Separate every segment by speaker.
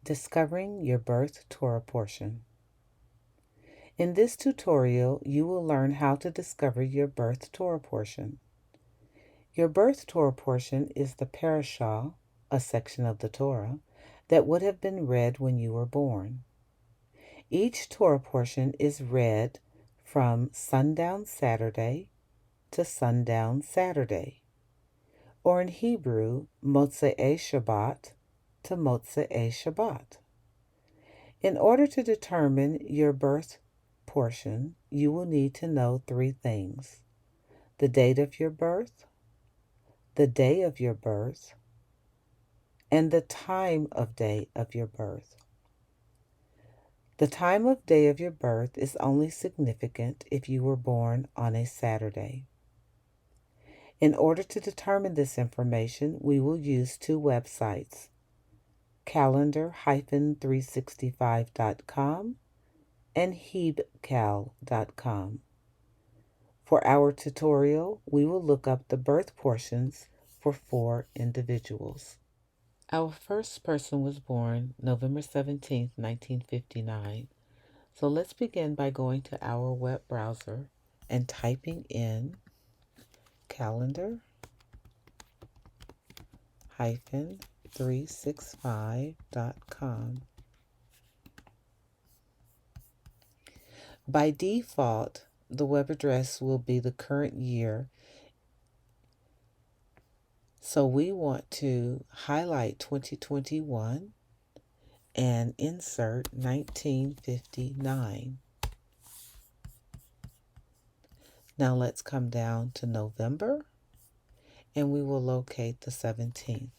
Speaker 1: Discovering your birth Torah portion. In this tutorial, you will learn how to discover your birth Torah portion. Your birth Torah portion is the parashah, a section of the Torah, that would have been read when you were born. Each Torah portion is read from sundown Saturday to sundown Saturday, or in Hebrew, Motzei Shabbat to Motzei Shabbat. In order to determine your birth portion, you will need to know three things: the date of your birth, the day of your birth, and the time of day of your birth. The time of day of your birth is only significant if you were born on a Saturday. In order to determine this information, we will use two websites, calendar-365.com and HebCal.com. For our tutorial, we will look up the birth portions for 4 individuals. Our first person was born November 17, 1959. So let's begin by going to our web browser and typing in calendar-365.com. By default, the web address will be the current year. So we want to highlight 2021 and insert 1959. Now let's come down to November and we will locate the 17th.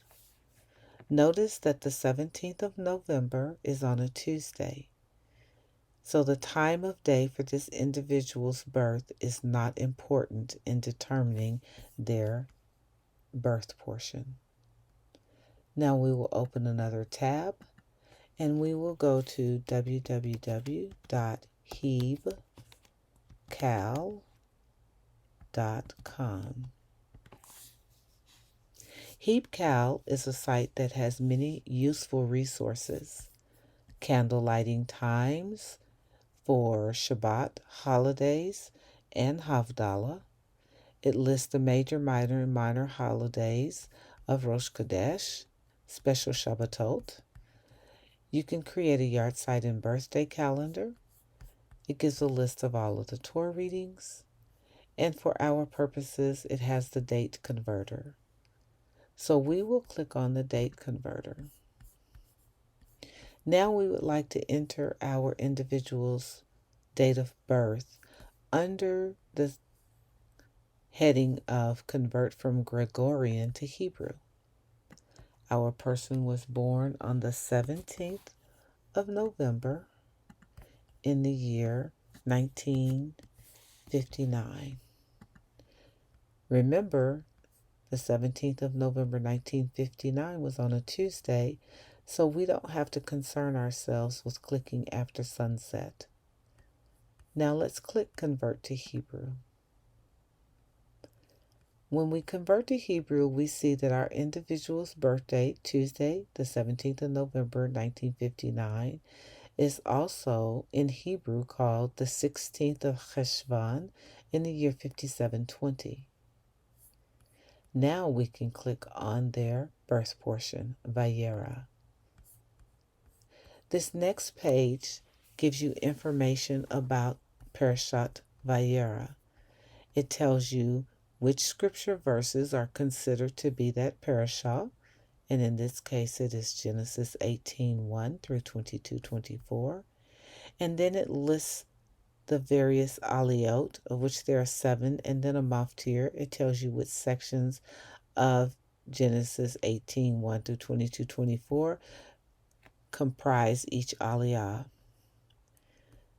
Speaker 1: Notice that the 17th of November is on a Tuesday. So the time of day for this individual's birth is not important in determining their birth portion. Now we will open another tab and we will go to www.HebCal.com. HebCal is a site that has many useful resources: candle lighting times for Shabbat, holidays, and Havdalah. It lists the major, minor, and minor holidays of Rosh Chodesh, special Shabbatot. You can create a yahrzeit and birthday calendar. It gives a list of all of the Torah readings. And for our purposes, it has the date converter. So we will click on the date converter. Now we would like to enter our individual's date of birth under the heading of Convert from Gregorian to Hebrew. Our person was born on the 17th of November in the year 1959. Remember, the 17th of November 1959 was on a Tuesday, so we don't have to concern ourselves with clicking after sunset. Now let's click Convert to Hebrew. When we convert to Hebrew, we see that our individual's birthday, Tuesday, the 17th of November 1959, is also in Hebrew called the 16th of Cheshvan in the year 5720. Now we can click on their birth portion, Vayera. This next page gives you information about Parashat Vayera. It tells you which scripture verses are considered to be that parashah, and in this case it is Genesis 18:1 through 22:24. And then it lists the various aliyot, of which there are 7, and then a maftir. It tells you which sections of Genesis 18:1 through 22:24 comprise each aliyah.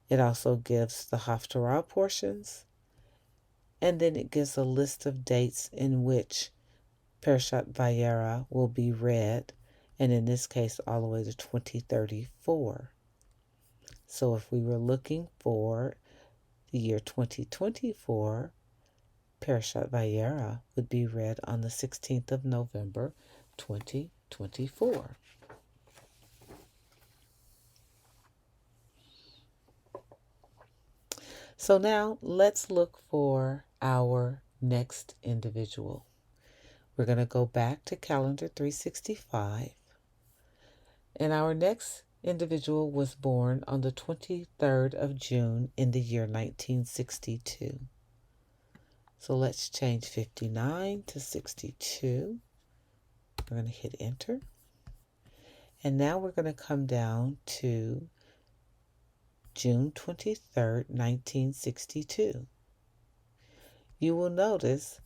Speaker 1: It also gives the haftarah portions, and then it gives a list of dates in which Parashat Vayera will be read, and in this case all the way to 2034. So if we were looking for the year 2024, Parashat Vayera would be read on the 16th of November, 2024. So now let's look for our next individual. We're going to go back to calendar 365. And our next individual was born on the 23rd of June in the year 1962. So let's change 59 to 62. We're going to hit enter. And now we're going to come down to June 23rd, 1962. You will notice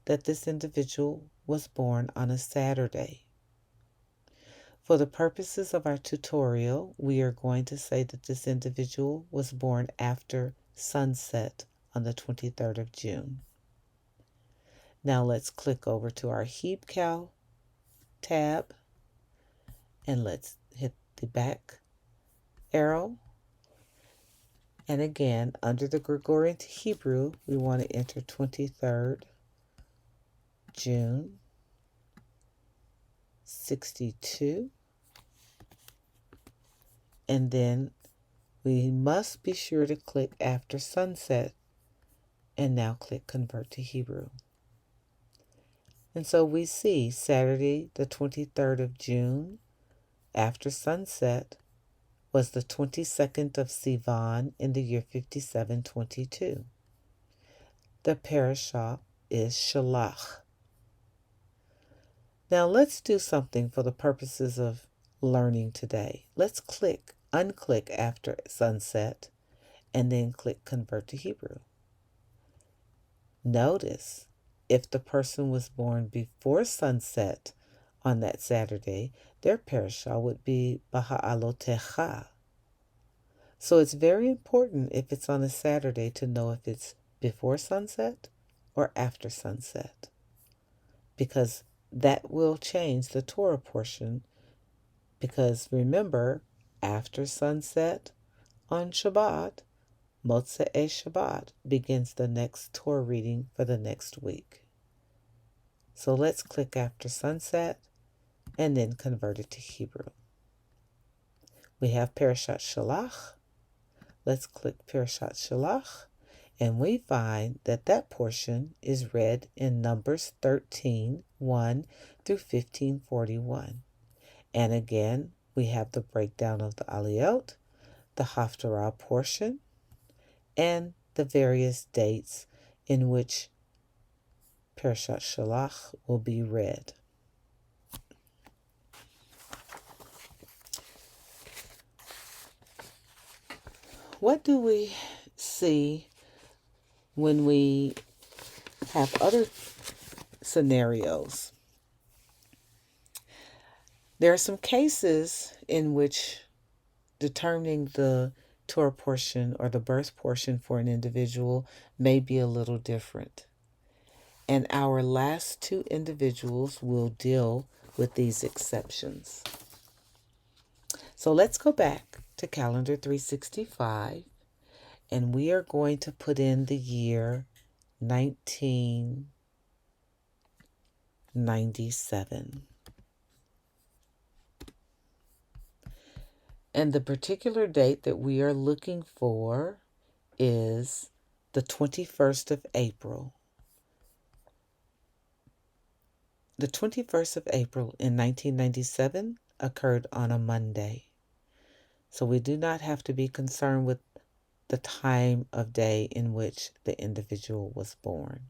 Speaker 1: that this individual was born on a Saturday. For the purposes of our tutorial, we are going to say that this individual was born after sunset on the 23rd of June. Now let's click over to our HebCal tab and let's hit the back arrow. And again, under the Gregorian to Hebrew, we want to enter 23rd June 62. And then we must be sure to click after sunset and now click convert to Hebrew. And so we see Saturday the 23rd of June after sunset was the 22nd of Sivan in the year 5722. The parashah is Shalach. Now let's do something for the purposes of learning today. Let's unclick after sunset, and then click convert to Hebrew. Notice if the person was born before sunset on that Saturday, their parashah would be Baha'alotecha. So it's very important if it's on a Saturday to know if it's before sunset or after sunset, because that will change the Torah portion. Because remember, after sunset on Shabbat, Motzei Shabbat begins the next Torah reading for the next week. So let's click after sunset and then convert it to Hebrew. We have Parashat Shalach. Let's click Parashat Shalach, and we find that that portion is read in Numbers 13:1 through 15:41. And again, we have the breakdown of the Aliyot, the Haftarah portion, and the various dates in which Parashat Shalach will be read. What do we see when we have other scenarios? There are some cases in which determining the Torah portion or the birth portion for an individual may be a little different. And our last two individuals will deal with these exceptions. So let's go back to calendar 365, and we are going to put in the year 1997. And the particular date that we are looking for is the 21st of April. The 21st of April in 1997 occurred on a Monday. So we do not have to be concerned with the time of day in which the individual was born.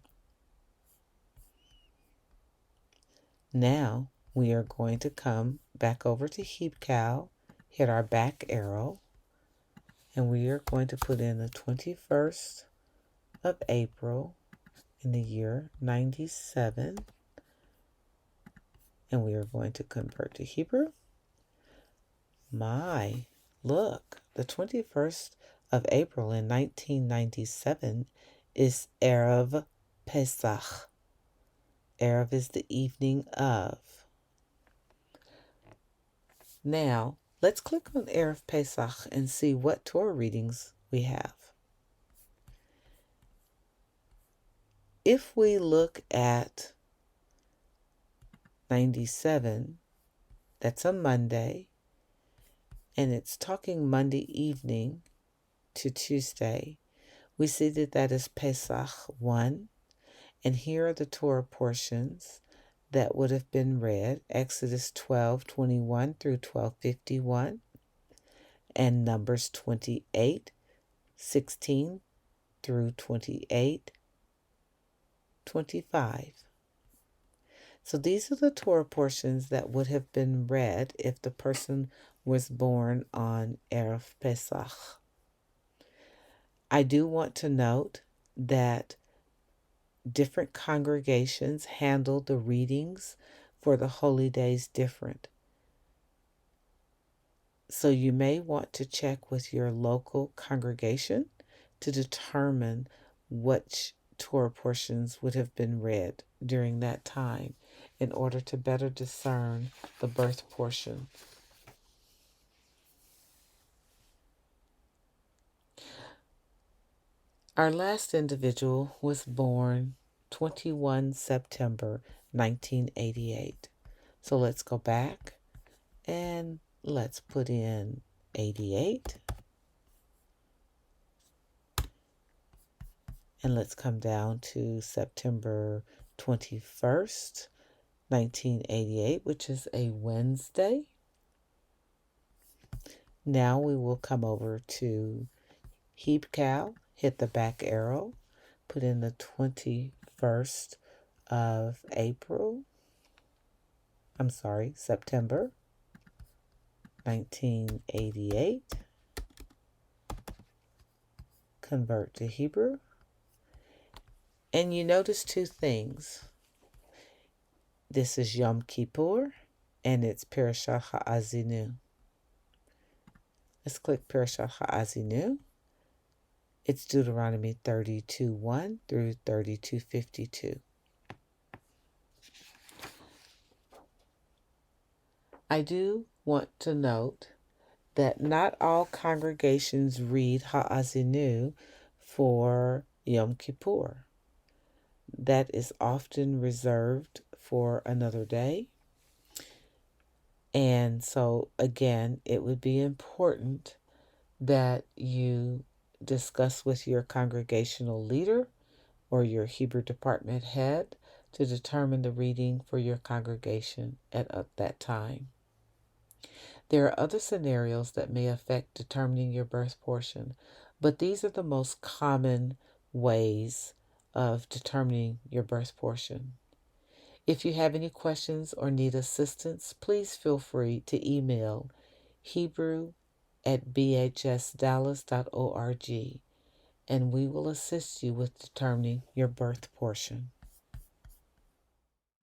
Speaker 1: Now we are going to come back over to HebCal, hit our back arrow, and we are going to put in the 21st of April in the year 97, and we are going to convert to Hebrew. Look, the 21st of April in 1997 is Erev Pesach. Erev is the evening of. Now, let's click on Erev Pesach and see what Torah readings we have. If we look at 97, that's a Monday, and it's talking Monday evening to Tuesday. We see that that is Pesach 1, and here are the Torah portions that would have been read: Exodus 12:21 through 12:51, and Numbers 28:16 through 28:25. So these are the Torah portions that would have been read if the person was born on Erev Pesach. I do want to note that different congregations handle the readings for the holy days different. So you may want to check with your local congregation to determine which Torah portions would have been read during that time in order to better discern the birth portion. Our last individual was born 21 September 1988. So let's go back and let's put in 88. And let's come down to September 21st, 1988, which is a Wednesday. Now we will come over to HebCal, hit the back arrow, put in the 21st of September 1988. Convert to Hebrew. And you notice two things. This is Yom Kippur, and it's Parashat HaAzinu. Let's click Parashat HaAzinu. It's Deuteronomy 32:1 through 32:52. I do want to note that not all congregations read HaAzinu for Yom Kippur. That is often reserved for another day. And so, again, it would be important that you discuss with your congregational leader or your Hebrew department head to determine the reading for your congregation at that time. There are other scenarios that may affect determining your birth portion, but these are the most common ways of determining your birth portion. If you have any questions or need assistance, please feel free to email hebrew@bhsdallas.org, and we will assist you with determining your birth portion.